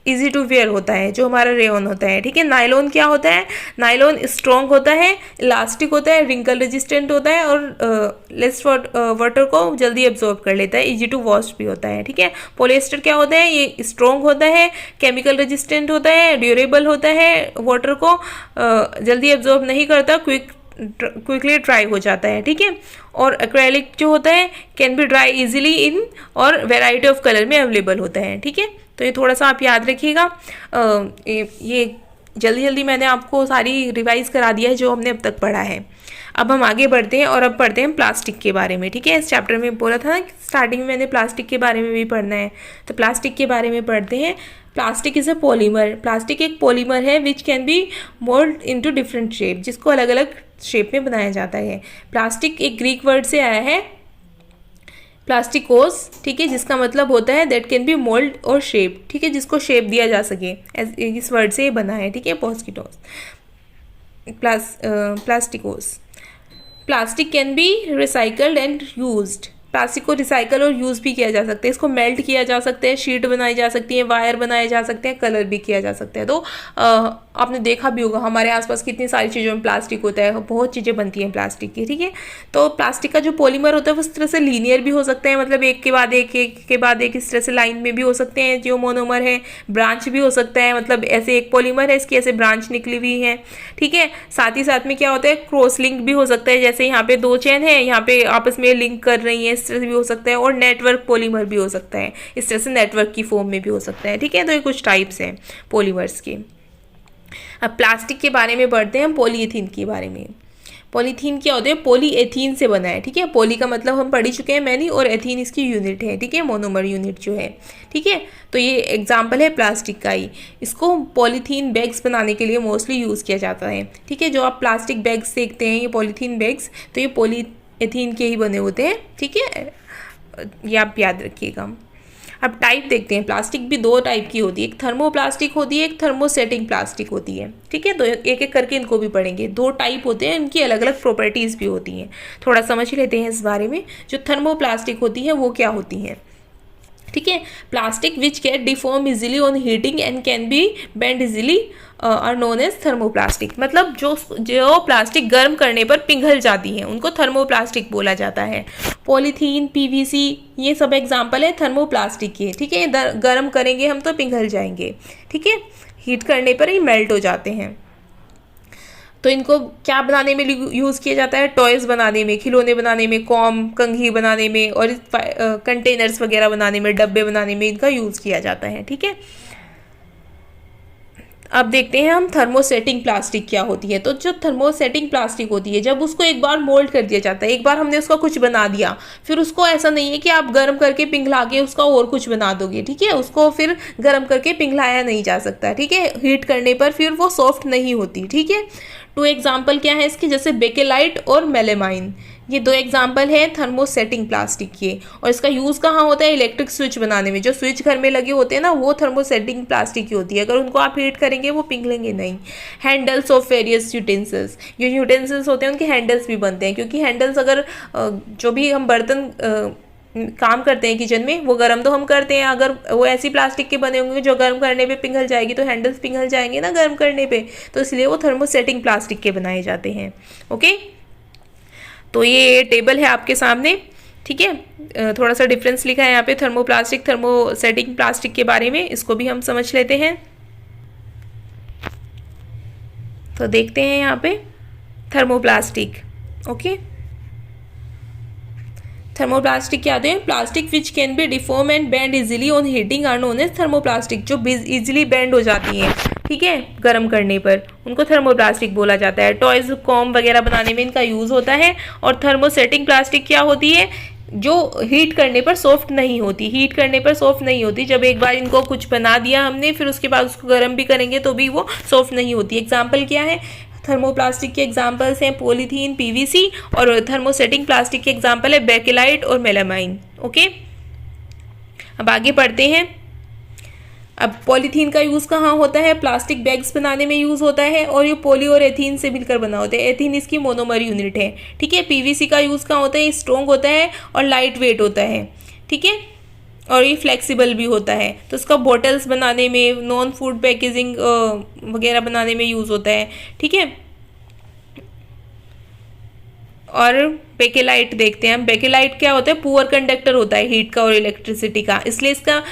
इजी टू वेयर होता है, जो हमारा रेयन होता है, ठीक है। नायलॉन क्या होता है, नायलॉन स्ट्रॉन्ग होता है, इलास्टिक होता है, रिंकल रेजिस्टेंट होता है और लेस वाटर को जल्दी एब्जॉर्ब कर लेता है, इजी टू वॉश भी होता है, ठीक है। पॉलिएस्टर क्या होता है, ये स्ट्रॉन्ग होता है, केमिकल रेजिस्टेंट होता है, ड्यूरेबल होता है, वाटर को जल्दी एब्जॉर्ब नहीं करता, क्विकली ड्राई हो जाता है, ठीक है। और एक्रेलिक जो होता है कैन बी ड्राई इजीली इन और वेराइटी ऑफ कलर में अवेलेबल होता है, ठीक है। तो ये थोड़ा सा आप याद रखिएगा। ये जल्दी जल्दी मैंने आपको सारी रिवाइज करा दिया है जो हमने अब तक पढ़ा है। अब हम आगे बढ़ते हैं और अब पढ़ते हैं प्लास्टिक के बारे में, ठीक है। इस चैप्टर में बोला था ना कि स्टार्टिंग में मैंने प्लास्टिक के बारे में भी पढ़ना है, तो प्लास्टिक के बारे में पढ़ते हैं। Plastic is a polymer, plastic एक पॉलीमर है विच can B mould into different shape, जिसको अलग अलग शेप में बनाया जाता है। प्लास्टिक एक ग्रीक वर्ड से आया है प्लास्टिकोस, ठीक है, जिसका मतलब होता है दैट कैन बी मोल्ड और शेप, ठीक है, जिसको शेप दिया जा सके, इस वर्ड से ये बना है, ठीक है, पॉस्किटोस प्लास्टिकोस। Plastic can be recycled and used, plastic को रिसाइकल और यूज़ भी किया जा सकता है, इसको मेल्ट किया जा सकता है, शीट बनाई जा सकती है, वायर बनाए जा सकते हैं, कलर भी किया जा सकता है। तो आपने देखा भी होगा हमारे आसपास कितनी सारी चीज़ों में प्लास्टिक होता है, बहुत चीज़ें बनती हैं प्लास्टिक की, ठीक है। तो प्लास्टिक का जो पॉलीमर होता है वो इस तरह से लीनियर भी हो सकता है, मतलब एक के बाद एक, एक के बाद एक, इस तरह से लाइन में भी हो सकते हैं जो मोनोमर है। ब्रांच भी हो सकता है, मतलब ऐसे एक पॉलीमर है, इसकी ऐसे ब्रांच निकली हुई है, ठीक है। साथ ही साथ में क्या होता है, क्रॉस लिंक भी हो सकता है, जैसे यहाँ पे दो चेन है, यहाँ पे आपस में लिंक कर रही है, इस तरह से भी हो सकता है। और नेटवर्क पॉलीमर भी हो सकता है, इस तरह से नेटवर्क की फॉर्म में भी हो सकता है, ठीक है। तो ये कुछ टाइप्स हैं पॉलीमर्स के। अब प्लास्टिक के बारे में पढ़ते हैं हम, पॉलीएथीन के बारे में। पॉलीथीन क्या होता है, पॉलीएथीन से बना है, ठीक है। पॉली का मतलब हम पढ़ ही चुके हैं मैनी, और एथीन इसकी यूनिट है, ठीक है, मोनोमर यूनिट जो है, ठीक है। तो ये एग्जाम्पल है प्लास्टिक का ही। इसको पॉलीथीन बैग्स बनाने के लिए मोस्टली यूज़ किया जाता है, ठीक है। जो आप प्लास्टिक बैग्स देखते हैं, ये पॉलीथीन बैग्स, तो ये पॉलीएथीन के ही बने होते हैं, ठीक है, ये आप याद रखिएगा। अब टाइप देखते हैं, प्लास्टिक भी दो टाइप की होती है, एक थर्मोप्लास्टिक होती है, एक थर्मोसेटिंग प्लास्टिक होती है, ठीक है। तो एक एक करके इनको भी पढ़ेंगे, दो टाइप होते हैं, इनकी अलग अलग प्रॉपर्टीज़ भी होती हैं, थोड़ा समझ लेते हैं इस बारे में। जो थर्मोप्लास्टिक होती है वो क्या होती हैं, ठीक है। Plastic which can deform easily on heating and can be bend easily are known as thermoplastic, मतलब जो प्लास्टिक गर्म करने पर पिघल जाती हैं उनको थर्मोप्लास्टिक बोला जाता है। पॉलीथीन, पीवीसी, ये सब एग्जाम्पल है थर्मोप्लास्टिक के, ठीक है। गर्म करेंगे हम तो पिघल जाएंगे, ठीक है, हीट करने पर ही मेल्ट हो जाते हैं। तो इनको क्या बनाने में यूज़ किया जाता है, टॉयज़ बनाने में, खिलौने बनाने में, कॉम, कंघी बनाने में, और कंटेनर्स वगैरह बनाने में, डब्बे बनाने में इनका यूज़ किया जाता है, ठीक है। अब देखते हैं हम थर्मोसेटिंग प्लास्टिक क्या होती है। तो जो थर्मोसेटिंग प्लास्टिक होती है, जब उसको एक बार मोल्ड कर दिया जाता है, एक बार हमने उसका कुछ बना दिया, फिर उसको ऐसा नहीं है कि आप गर्म करके पिघला के उसका और कुछ बना दोगे, ठीक है। उसको फिर गर्म करके पिघलाया नहीं जा सकता, ठीक है, हीट करने पर फिर वो सॉफ्ट नहीं होती, ठीक है। टू एग्जाम्पल क्या है इसके, जैसे बेकेलाइट और मेलेमाइन, ये दो एग्जाम्पल है थर्मोसेटिंग प्लास्टिक के। और इसका यूज़ कहाँ होता है, इलेक्ट्रिक स्विच बनाने में, जो स्विच घर में लगे होते हैं ना, वो थर्मोसेटिंग प्लास्टिक की होती है, अगर उनको आप हीट करेंगे वो पिघलेंगे नहीं। हैंडल्स ऑफ वेरियस यूटेंसिल्स, जो यूटेंसिल्स होते हैं उनके हैंडल्स भी बनते हैं, क्योंकि हैंडल्स अगर जो भी हम बर्तन काम करते हैं किचन में, वो गर्म तो हम करते हैं, अगर वो ऐसी प्लास्टिक के बने होंगे जो गर्म करने पे पिघल जाएगी, तो हैंडल्स पिघल जाएंगे ना गर्म करने पे, तो इसलिए वो थर्मोसेटिंग प्लास्टिक के बनाए जाते हैं, ओके। तो ये टेबल है आपके सामने, ठीक है, थोड़ा सा डिफरेंस लिखा है यहाँ पे थर्मोप्लास्टिक, थर्मोसेटिंग प्लास्टिक के बारे में, इसको भी हम समझ लेते हैं। तो देखते हैं यहाँ पे थर्मोप्लास्टिक, ओके। थर्मोप्लास्टिक क्या होते हैं, plastic which can be deform and bend easily on heating are known as thermoplastic, जो इजीली बेंड हो जाती हैं, ठीक है, गर्म करने पर, उनको थर्मोप्लास्टिक बोला जाता है। टॉयज, कॉम वगैरह बनाने में इनका यूज़ होता है। और थर्मोसेटिंग प्लास्टिक क्या होती है, जो हीट करने पर सॉफ्ट नहीं होती, हीट करने पर सॉफ्ट नहीं होती, जब एक बार इनको कुछ बना दिया हमने, फिर उसके बाद उसको गर्म भी करेंगे तो भी वो सॉफ्ट नहीं होती। एग्जाम्पल क्या है, थर्मोप्लास्टिक के एग्जाम्पल्स हैं पॉलीथीन, पीवीसी, और थर्मोसेटिंग प्लास्टिक के एग्जाम्पल है बेकेलाइट और मेलामाइन, ओके। अब आगे पढ़ते हैं। अब पॉलीथीन का यूज़ कहाँ होता है, प्लास्टिक बैग्स बनाने में यूज़ होता है, और ये पॉली और एथीन से मिलकर बना होता है, एथीन इसकी मोनोमर यूनिट है, ठीक है। पीवीसी का यूज़ कहाँ होता है, स्ट्रॉन्ग होता है और लाइट वेट होता है, ठीक है। और ये फ्लेक्सिबल भी होता है, तो इसका बॉटल्स बनाने में, नॉन फूड पैकेजिंग वगैरह बनाने में यूज़ होता है। ठीक है, और बेकेलाइट देखते हैं हम। बेकेलाइट क्या होता है, पुअर कंडक्टर होता है हीट का और इलेक्ट्रिसिटी का, इसलिए इसका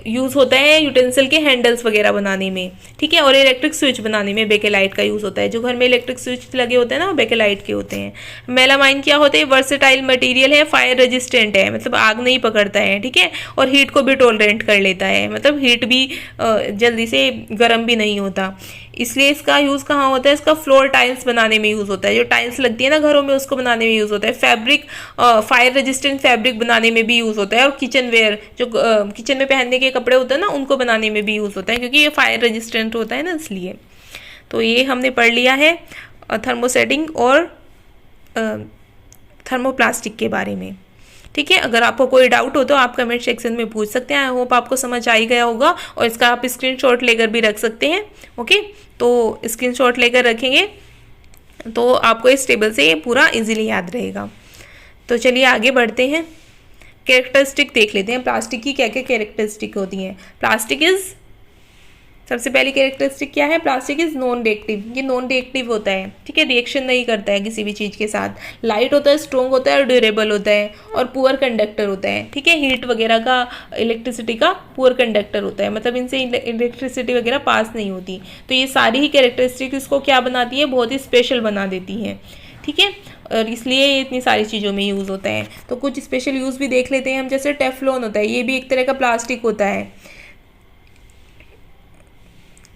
यूज़ होता है यूटेंसिल के हैंडल्स वगैरह बनाने में। ठीक है, और इलेक्ट्रिक स्विच बनाने में बेकेलाइट का यूज़ होता है। जो घर में इलेक्ट्रिक स्विच लगे होते हैं ना, वो बेकेलाइट के होते हैं। मेलामाइन क्या होते हैं, वर्सेटाइल मटेरियल है, फायर रेजिस्टेंट है, मतलब आग नहीं पकड़ता है। ठीक है, और हीट को भी टॉलरेंट कर लेता है, मतलब हीट भी जल्दी से गर्म भी नहीं होता। इसलिए इसका यूज़ कहाँ होता है, इसका फ्लोर टाइल्स बनाने में यूज़ होता है। जो टाइल्स लगती है ना घरों में, उसको बनाने में यूज़ होता है। फैब्रिक, फायर रेजिस्टेंट फैब्रिक बनाने में भी यूज़ होता है। और किचन वेयर, जो किचन में पहनने के कपड़े होते हैं ना, उनको बनाने में भी यूज़ होता है, क्योंकि ये फायर रेजिस्टेंट होता है ना, इसलिए। तो ये हमने पढ़ लिया है थर्मोसेटिंग और थर्मोप्लास्टिक के बारे में। ठीक है, अगर आपको कोई डाउट हो तो आप कमेंट सेक्शन में पूछ सकते हैं। आई होप आपको समझ आ ही गया होगा, और इसका आप स्क्रीनशॉट लेकर भी रख सकते हैं। ओके, तो स्क्रीनशॉट लेकर रखेंगे तो आपको इस टेबल से ये पूरा इजीली याद रहेगा। तो चलिए आगे बढ़ते हैं, कैरेक्टरिस्टिक देख लेते हैं प्लास्टिक की क्या क्या कैरेक्टरिस्टिक होती हैं। प्लास्टिक इज, सबसे पहली कैरेक्टरिस्टिक क्या है, प्लास्टिक इज नॉन रिएक्टिव। ये नॉन रिएक्टिव होता है। ठीक है, रिएक्शन नहीं करता है किसी भी चीज़ के साथ। लाइट होता है, स्ट्रॉन्ग होता है और ड्यूरेबल होता है, और पुअर कंडक्टर होता है। ठीक है, हीट वगैरह का, इलेक्ट्रिसिटी का पुअर कंडक्टर होता है, मतलब इनसे इलेक्ट्रिसिटी वगैरह पास नहीं होती। तो ये सारी ही कैरेक्टरिस्टिक इसको क्या बनाती है, बहुत ही स्पेशल बना देती हैं। ठीक है, और इसलिए ये इतनी सारी चीज़ों में यूज़ होता है। तो कुछ स्पेशल यूज़ भी देख लेते हैं हम। जैसे टेफ्लॉन होता है, ये भी एक तरह का प्लास्टिक होता है,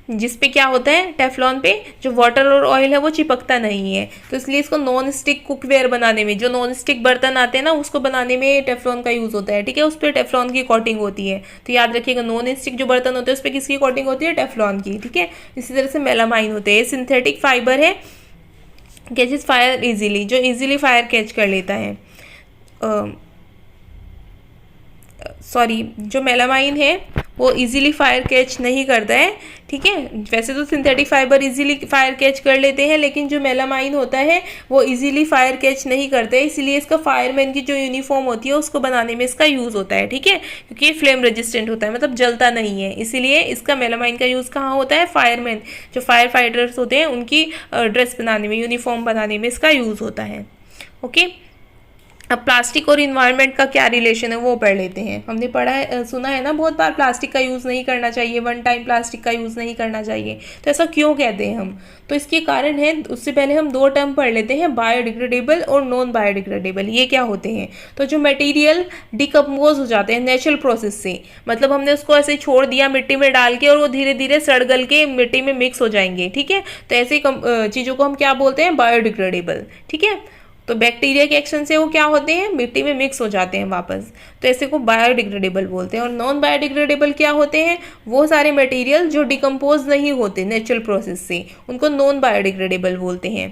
जिस पे क्या होता है, टेफ्लॉन पे जो वाटर और ऑयल है वो चिपकता नहीं है। तो इसलिए इसको नॉन स्टिक कुकवेयर बनाने में, जो नॉन स्टिक बर्तन आते हैं ना, उसको बनाने में टेफ्लॉन का यूज़ होता है। ठीक है, उस पर टेफ्लॉन की कोटिंग होती है। तो याद रखिएगा, नॉन स्टिक जो बर्तन होते हैं उस पर किसकी कोटिंग होती है, टेफ्लॉन की। ठीक है, इसी तरह से मेलामाइन होते हैं, सिंथेटिक फाइबर है, कैचेस फायर इजीली, जो इजीली फायर कैच कर लेता है। सॉरी, जो मेलामाइन है वो इजीली फायर कैच नहीं करता है। ठीक है, वैसे तो synthetic fibre easily fire catch कर लेते हैं, लेकिन जो मेलामाइन होता है वो इजीली फायर कैच नहीं करते, इसलिए इसका फायरमैन की जो यूनिफॉर्म होती है उसको बनाने में इसका यूज़ होता है। ठीक है, क्योंकि ये फ्लेम रेजिस्टेंट होता है, मतलब जलता नहीं है, इसीलिए इसका मेलामाइन का यूज़ कहाँ होता है, फायरमैन, जो फायर फाइटर्स होते हैं उनकी ड्रेस बनाने में, यूनिफॉर्म बनाने में इसका यूज़ होता है। ओके, अब प्लास्टिक और इन्वायरमेंट का क्या रिलेशन है वो पढ़ लेते हैं। हमने पढ़ा है, सुना है ना बहुत बार, प्लास्टिक का यूज़ नहीं करना चाहिए, वन टाइम प्लास्टिक का यूज़ नहीं करना चाहिए। तो ऐसा क्यों कहते हैं हम, तो इसके कारण है, उससे पहले हम दो टर्म पढ़ लेते हैं, बायोडिग्रेडेबल और नॉन बायोडिग्रेडेबल। ये क्या होते हैं, तो जो मटेरियल डिकम्पोज हो जाते हैं नेचुरल प्रोसेस से, मतलब हमने उसको ऐसे छोड़ दिया मिट्टी में डाल के और वो धीरे धीरे सड़ गल के मिट्टी में मिक्स हो जाएंगे। ठीक है, तो ऐसे चीज़ों को हम क्या बोलते हैं, बायोडिग्रेडेबल। ठीक है, तो बैक्टीरिया के एक्शन से वो क्या होते हैं, मिट्टी में मिक्स हो जाते हैं वापस, तो ऐसे को बायोडिग्रेडेबल बोलते हैं। और नॉन बायोडिग्रेडेबल क्या होते हैं, वो सारे मटेरियल जो डिकम्पोज नहीं होते नेचुरल प्रोसेस से, उनको नॉन बायोडिग्रेडेबल बोलते हैं।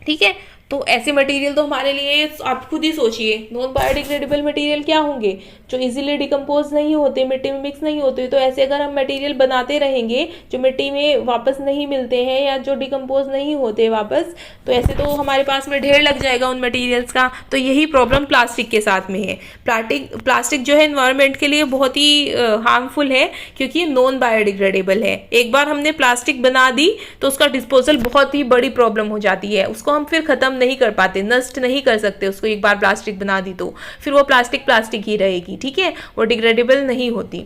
ठीक है, तो ऐसे मटेरियल तो हमारे लिए, आप खुद ही सोचिए, नॉन बायोडिग्रेडेबल मटेरियल क्या होंगे, जो इजीली डिकम्पोज नहीं होते, मिट्टी में मिक्स नहीं होते। तो ऐसे अगर हम मटेरियल बनाते रहेंगे जो मिट्टी में वापस नहीं मिलते हैं या जो डिकम्पोज नहीं होते वापस, तो ऐसे तो हमारे पास में ढेर लग जाएगा उन मटेरियल्स का। तो यही प्रॉब्लम प्लास्टिक के साथ में है। प्लास्टिक जो है एनवायरनमेंट के लिए बहुत ही हार्मफुल है, क्योंकि नॉन बायोडिग्रेडेबल है। एक बार हमने प्लास्टिक बना दी तो उसका डिस्पोजल बहुत ही बड़ी प्रॉब्लम हो जाती है, उसको हम फिर खत्म नहीं कर पाते, नष्ट नहीं कर सकते उसको। एक बार प्लास्टिक बना दी तो फिर वो प्लास्टिक ही रहेगी। ठीक है, वो डिग्रेडेबल नहीं होती।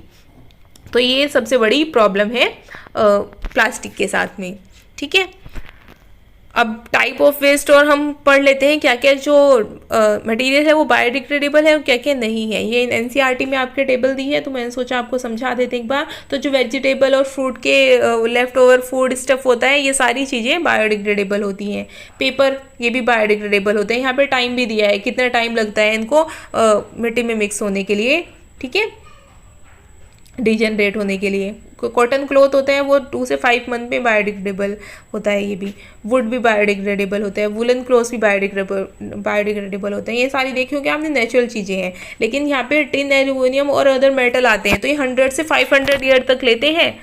तो ये सबसे बड़ी प्रॉब्लम है प्लास्टिक के साथ में। ठीक है, अब टाइप ऑफ वेस्ट और हम पढ़ लेते हैं, क्या क्या जो मटेरियल है वो बायोडिग्रेडेबल है और क्या क्या नहीं है। ये एनसीईआरटी में आपके टेबल दी है, तो मैंने सोचा आपको समझा देते एक बार। तो जो वेजिटेबल और फ्रूट के लेफ्ट ओवर फूड स्टफ होता है, ये सारी चीज़ें बायोडिग्रेडेबल होती हैं। पेपर, ये भी बायोडिग्रेडेबल होते हैं। यहाँ पे टाइम भी दिया है, कितना टाइम लगता है इनको मिट्टी में मिक्स होने के लिए। ठीक है, डिजनरेट होने के लिए। कॉटन क्लॉथ होते हैं वो 2 से 5 मंथ में बायोडिग्रेडेबल होता है। ये भी वुड भी बायोडिग्रेडेबल होता है, वुलन क्लॉथ्स भी बायोडिग्रेडेबल होते हैं। ये सारी देखी होगी आपने, नेचुरल चीज़ें हैं। लेकिन यहाँ पे टिन, एल्यूमिनियम और अदर मेटल आते हैं, तो ये 100 से 500 ईयर तक लेते हैं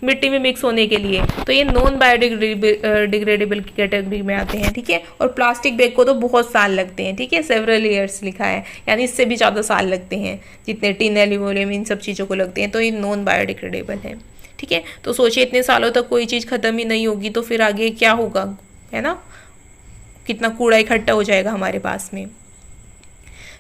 मिट्टी में मिक्स होने के लिए, तो ये नॉन बायोडिग्रेडेबल की कैटेगरी में आते हैं, ठीक है। और प्लास्टिक बैग को तो बहुत साल लगते हैं, ठीक है, सेवरल ईयर्स लिखा है, यानी इससे भी ज़्यादा साल लगते हैं जितने टिन, एल्यूमिनियम, इन सब चीज़ों को लगते हैं, तो ये नॉन बायोडिग्रेडेबल है, ठीक है। तो सोचिए इतने सालों तक कोई चीज़ ख़त्म ही नहीं होगी तो फिर आगे क्या होगा, है ना, कितना कूड़ा इकट्ठा हो जाएगा हमारे पास में।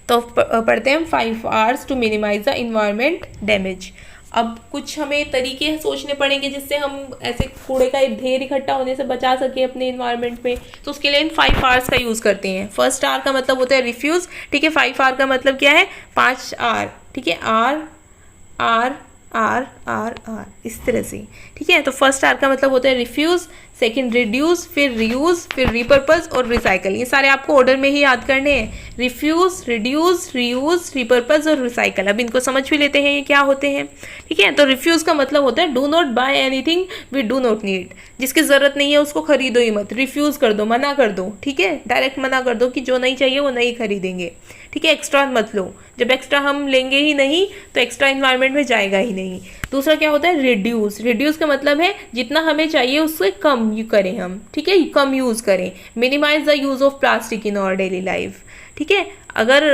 तो पढ़ते हैं हम 5 Rs to minimise the environment damage. अब कुछ हमें तरीके सोचने पड़ेंगे जिससे हम ऐसे कूड़े का ढेर इकट्ठा होने से बचा सके अपने इन्वायरमेंट में। तो उसके लिए इन 5 Rs का यूज़ करते हैं। फर्स्ट R का मतलब होता है रिफ्यूज़, ठीक है। 5 R का मतलब क्या है, 5 R, ठीक है, R R R R R, इस तरह से, ठीक है। तो फर्स्ट R का मतलब होता है रिफ्यूज़, सेकंड रिड्यूस, फिर रीयूज़, फिर रीपर्पस और रिसाइकल। ये सारे आपको ऑर्डर में ही याद करने हैं, रिफ्यूज़, रिड्यूस, रीयूज़, रीपर्पस और रिसाइकल। अब इनको समझ भी लेते हैं ये क्या होते हैं, ठीक है। तो रिफ्यूज़ का मतलब होता है do not buy anything we do not need, जिसकी ज़रूरत नहीं है उसको खरीदो ही मत, रिफ्यूज़ कर दो, मना कर दो, ठीक है, डायरेक्ट मना कर दो कि जो नहीं चाहिए वो नहीं खरीदेंगे, ठीक है। एक्स्ट्रा मत लो, जब एक्स्ट्रा हम लेंगे ही नहीं तो एक्स्ट्रा इन्वायरमेंट में जाएगा ही नहीं। दूसरा क्या होता है, रिड्यूस। रिड्यूस का मतलब है जितना हमें चाहिए उससे कम करें हम, ठीक है, कम यूज़ करें। Minimize the use of plastic in our daily life, ठीक है। अगर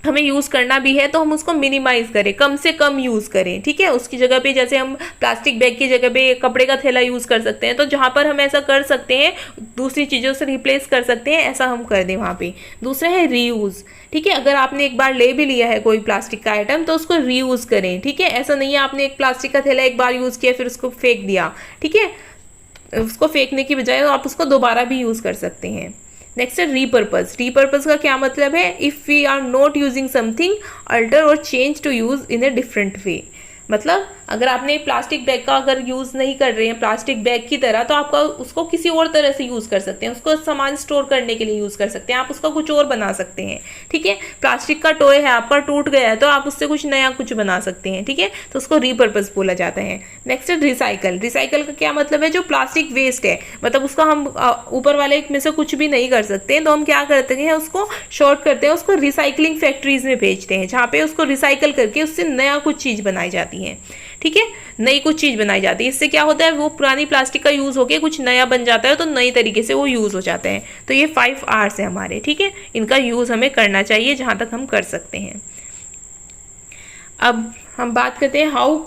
हमें यूज़ करना भी है तो हम उसको मिनिमाइज करें, कम से कम यूज़ करें, ठीक है। उसकी जगह पे जैसे हम प्लास्टिक बैग की जगह पे कपड़े का थैला यूज़ कर सकते हैं, तो जहाँ पर हम ऐसा कर सकते हैं, दूसरी चीज़ों से रिप्लेस कर सकते हैं, ऐसा हम कर दें वहाँ पे। दूसरा है रीयूज़, ठीक है। अगर आपने एक बार ले भी लिया है कोई प्लास्टिक का आइटम तो उसको रीयूज़ करें, ठीक है। ऐसा नहीं है आपने एक प्लास्टिक का थैला एक बार यूज़ किया फिर उसको फेंक दिया, ठीक है। उसको फेंकने की बजाय आप उसको दोबारा भी यूज़ कर सकते हैं। नेक्स्ट है रीपर्पस। रीपर्पस का क्या मतलब है, if we are not using something alter or change to use in a different way. मतलब अगर आपने प्लास्टिक बैग का अगर यूज़ नहीं कर रहे हैं प्लास्टिक बैग की तरह, तो आपका उसको किसी और तरह से यूज़ कर सकते हैं, उसको सामान स्टोर करने के लिए यूज़ कर सकते हैं, आप उसका कुछ और बना सकते हैं, ठीक है। प्लास्टिक का टॉय है आपका, टूट गया है, तो आप उससे कुछ नया कुछ बना सकते हैं, ठीक है। तो उसको रीपर्पस बोला जाता है। नेक्स्ट है रिसाइकल। रिसाइकल का क्या मतलब है, जो प्लास्टिक वेस्ट है, मतलब उसका हम ऊपर वाले में से कुछ भी नहीं कर सकते, तो हम क्या करते हैं, उसको शॉर्ट करते हैं, उसको रिसाइकलिंग फैक्ट्रीज में भेजते हैं, जहाँ पे उसको रिसाइकल करके उससे नया कुछ चीज़ बनाई जाती है, ठीक है, नई कुछ चीज़ बनाई जाती है। इससे क्या होता है, वो पुरानी प्लास्टिक का यूज़ होके कुछ नया बन जाता है, तो नई तरीके से वो यूज़ हो जाता है। तो ये 5 Rs है हमारे, ठीक है। इनका यूज़ हमें करना चाहिए जहाँ तक हम कर सकते हैं। अब हम बात करते हैं how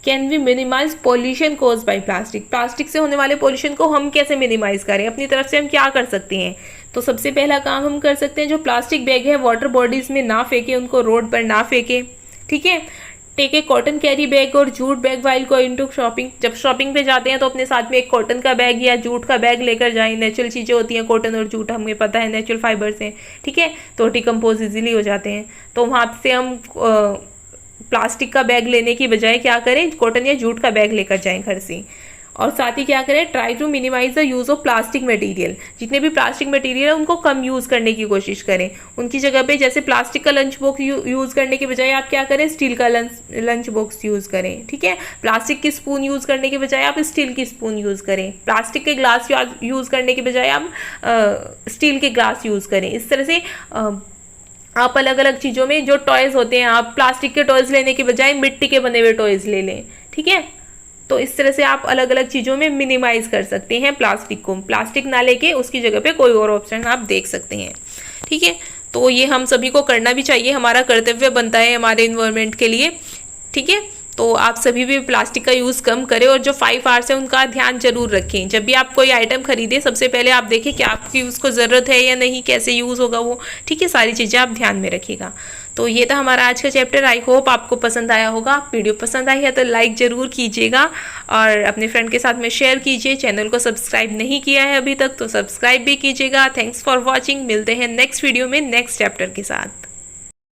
can we minimize pollution cause by plastic. Plastic से होने वाले पॉल्यूशन को हम कैसे मिनिमाइज करें, अपनी तरफ से हम क्या कर सकते हैं। तो सबसे पहला काम हम कर सकते हैं, जो प्लास्टिक बैग है वाटर बॉडीज में ना फेंके, उनको रोड पर ना फेंके, ठीक है। Take a cotton carry bag और jute bag while going to shopping. जब शॉपिंग पे जाते हैं तो अपने साथ में एक कॉटन का बैग या जूट का बैग लेकर जाएं। नेचुरल चीज़ें होती हैं, कॉटन और जूट हमें पता है नेचुरल फाइबर्स हैं, ठीक है, तो डिकम्पोज इजीली हो जाते हैं। तो वहाँ से हम प्लास्टिक का बैग लेने की बजाय क्या करें, कॉटन या जूट का बैग लेकर जाएं घर से। और साथ ही क्या करें, try to minimise the use of plastic material. जितने भी प्लास्टिक मटेरियल है उनको कम यूज़ करने की कोशिश करें। उनकी जगह पे जैसे प्लास्टिक का लंच बॉक्स यूज़ करने के बजाय आप क्या करें, स्टील का लंच बॉक्स यूज़ करें, ठीक है। प्लास्टिक की स्पून यूज़ करने के बजाय आप स्टील की स्पून यूज़ करें। प्लास्टिक के ग्लास यूज़ करने के बजाय आप स्टील के ग्लास यूज़ करें। इस तरह से आप अलग अलग चीज़ों में जो टॉयज़ होते हैं, आप प्लास्टिक के टॉयज़ लेने के बजाय मिट्टी के बने हुए टॉयज़ ले लें, ठीक है। तो इस तरह से आप अलग अलग चीज़ों में मिनिमाइज कर सकते हैं प्लास्टिक को। प्लास्टिक ना लेके उसकी जगह पे कोई और ऑप्शन आप देख सकते हैं, ठीक है। तो ये हम सभी को करना भी चाहिए, हमारा कर्तव्य बनता है हमारे इन्वायरमेंट के लिए, ठीक है। तो आप सभी भी प्लास्टिक का यूज़ कम करें और जो 5 Rs है उनका ध्यान जरूर रखें। जब भी आप कोई आइटम खरीदें सबसे पहले आप देखें कि आपकी उसको ज़रूरत है या नहीं, कैसे यूज़ होगा वो, ठीक है, सारी चीज़ें आप ध्यान में रखिएगा। तो ये था हमारा आज का चैप्टर। आई होप आपको पसंद आया होगा। वीडियो पसंद आई है तो लाइक ज़रूर कीजिएगा और अपने फ्रेंड के साथ में शेयर कीजिए। चैनल को सब्सक्राइब नहीं किया है अभी तक तो सब्सक्राइब भी कीजिएगा। Thanks for watching. मिलते हैं नेक्स्ट वीडियो में नेक्स्ट चैप्टर के साथ।